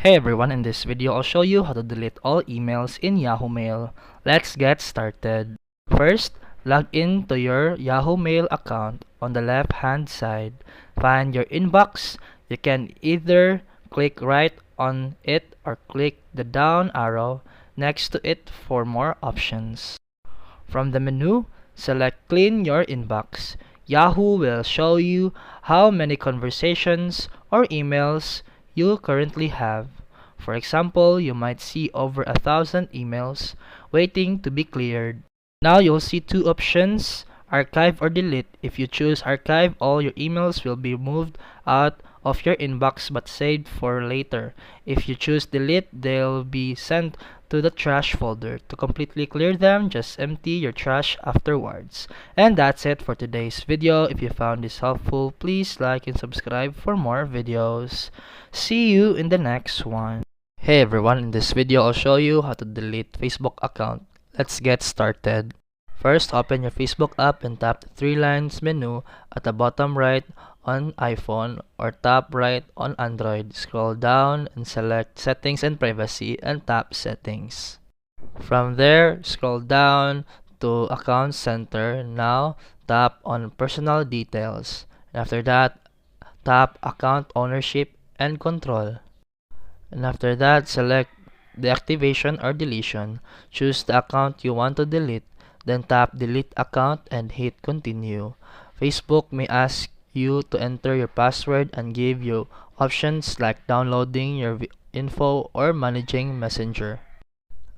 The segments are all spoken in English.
Hey everyone, in this video I'll show you how to delete all emails in Yahoo Mail. Let's get started. First, log in to your Yahoo Mail account. On the left hand side, find your inbox. You can either click right on it or click the down arrow next to it for more options. From the menu, select Clean Your Inbox. Yahoo will show you how many conversations or emails you currently have. For example, you might see over 1,000 emails waiting to be cleared. Now you'll see two options, archive or delete. If you choose archive, all your emails will be moved out of your inbox but saved for later. If you choose delete, they'll be sent to the trash folder. To completely clear them, just empty your trash afterwards. And that's it for today's video. If you found this helpful, please like and subscribe for more videos. See you in the next one. Hey everyone, in this video I'll show you how to delete Facebook account. Let's get started. First, open your Facebook app and tap the three lines menu at the bottom right on iPhone or top right on Android. Scroll down and select Settings and Privacy and tap Settings. From there, scroll down to Account Center. Now, tap on Personal Details. After that, tap Account Ownership and Control. And after that, select Deactivation or Deletion. Choose the account you want to delete. Then tap Delete Account and hit Continue. Facebook may ask you to enter your password and give you options like downloading your info or managing Messenger.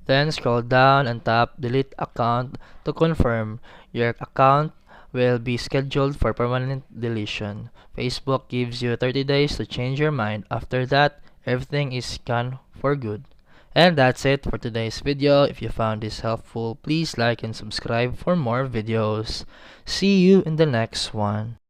Then scroll down and tap Delete Account to confirm your account will be scheduled for permanent deletion. Facebook gives you 30 days to change your mind. After that, everything is gone for good. And that's it for today's video. If you found this helpful, please like and subscribe for more videos. See you in the next one.